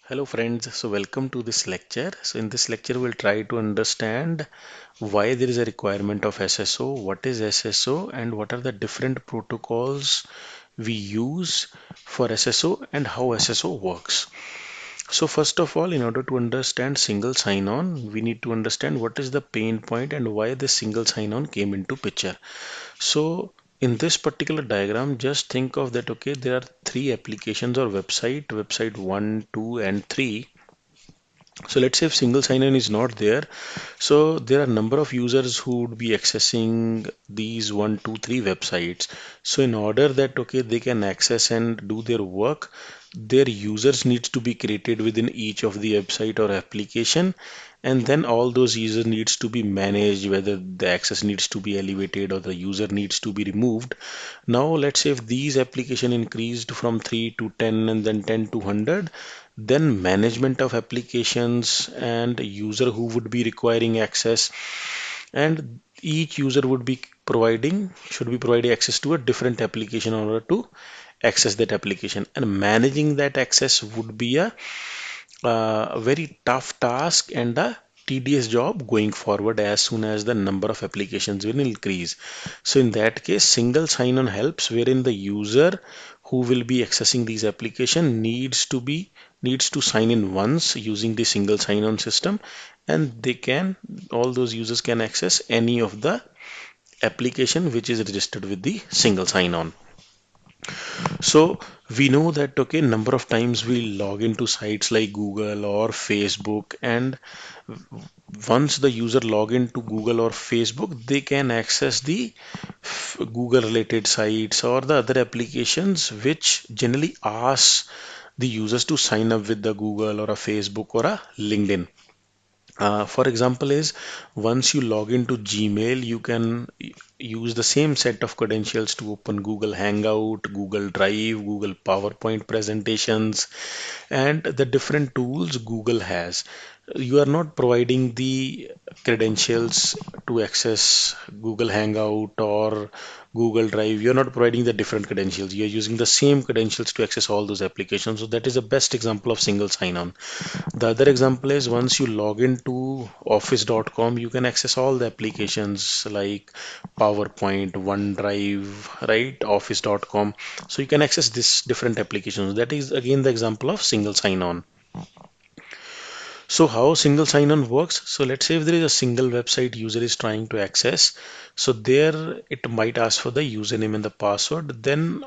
Hello friends, so welcome to this lecture. So in this lecture we'll try to understand why there is a requirement of SSO, what is SSO and what are the different protocols we use for SSO and how SSO works. So first of all, in order to understand single sign-on, we need to understand what is the pain point and why the single sign-on came into picture. So in this particular diagram, just think of that, okay, there are three applications or website 1, 2 and 3. So let's say if single sign-on is not there, so there are a number of users who would be accessing these 1, 2, 3 websites. So in order that, okay, they can access and do their work, their users needs to be created within each of the website or application, and then all those users needs to be managed, whether the access needs to be elevated or the user needs to be removed. Now let's say if these application increased from 3 to 10 and then 10 to 100, then management of applications and user who would be requiring access, and each user would be should be providing access to a different application in order to access that application, and managing that access would be a very tough task and a tedious job going forward as soon as the number of applications will increase. So in that case, single sign-on helps, wherein the user who will be accessing these application needs to sign in once using the single sign-on system, and all those users can access any of the application which is registered with the single sign-on. So we know that, okay, number of times we log into sites like Google or Facebook, and once the user log into Google or Facebook, they can access the Google related sites or the other applications which generally ask the users to sign up with the Google or a Facebook or a LinkedIn. For example, is once you log into Gmail, you can use the same set of credentials to open Google Hangout, Google Drive, Google PowerPoint presentations, and the different tools Google has. You are not providing the credentials to access Google Hangout or Google Drive. You're not providing the different credentials. You're using the same credentials to access all those applications. So that is the best example of single sign-on. The other example is once you log into office.com, you can access all the applications like PowerPoint, OneDrive, right? Office.com. So you can access this different applications. That is again the example of single sign-on. So how single sign-on works? So let's say if there is a single website user is trying to access, so there it might ask for the username and the password. Then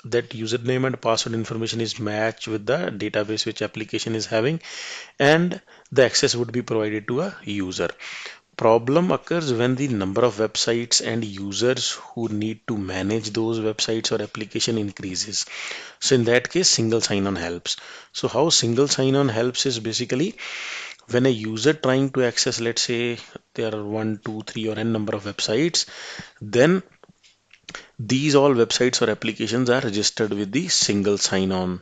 that username and password information is matched with the database which application is having, and the access would be provided to a user. Problem occurs when the number of websites and users who need to manage those websites or application increases. So in that case, single sign-on helps. So how single sign-on helps is basically when a user trying to access, let's say there are 1, 2, 3 or n number of websites, then these all websites or applications are registered with the single sign-on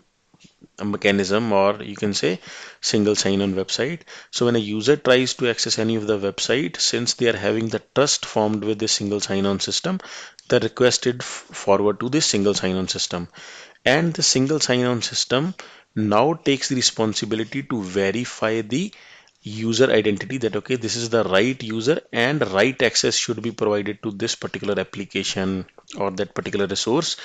mechanism, or you can say single sign-on website. So when a user tries to access any of the website, since they are having the trust formed with the single sign-on system, the request is forward to the single sign-on system, and the single sign-on system now takes the responsibility to verify the user identity, that okay, this is the right user and right access should be provided to this particular application or that particular resource,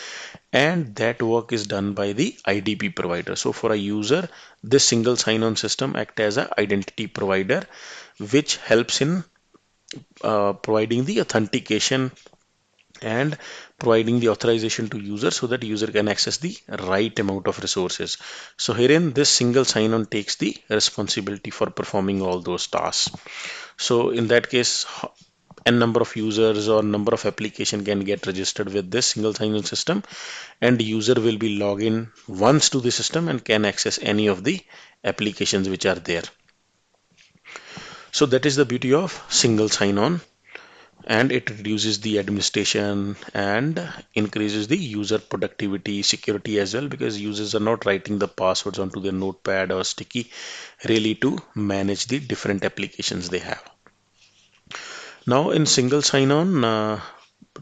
and that work is done by the IDP provider. So for a user, this single sign-on system act as an identity provider which helps in providing the authentication and providing the authorization to user so that user can access the right amount of resources. So herein this single sign-on takes the responsibility for performing all those tasks. So in that case, n number of users or number of application can get registered with this single sign-on system, and user will be login once to the system and can access any of the applications which are there. So that is the beauty of single sign-on, and it reduces the administration and increases the user productivity, security as well, because users are not writing the passwords onto their notepad or sticky really to manage the different applications they have. Now in single sign-on,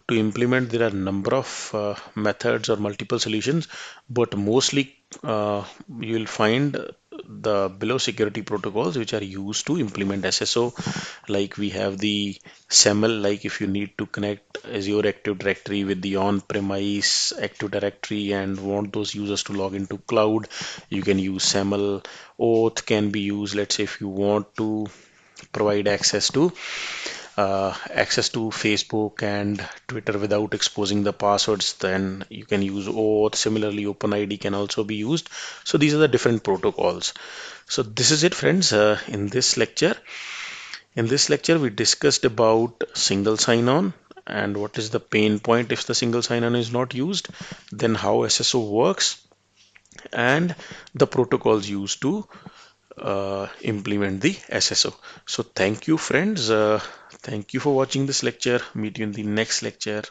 to implement there are number of methods or multiple solutions, but mostly you will find the below security protocols which are used to implement SSO. Like we have the SAML, like if you need to connect Azure Active Directory with the on-premise Active Directory and want those users to log into cloud, you can use SAML. OAuth can be used, let's say if you want to provide access to Facebook and Twitter without exposing the passwords, then you can use OAuth. Similarly, OpenID can also be used. So these are the different protocols. So this is it, friends. In this lecture, we discussed about single sign-on and what is the pain point if the single sign-on is not used, then how SSO works, and the protocols used to implement the SSO. So thank you, friends. Thank you for watching this lecture. Meet you in the next lecture.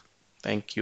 Thank you.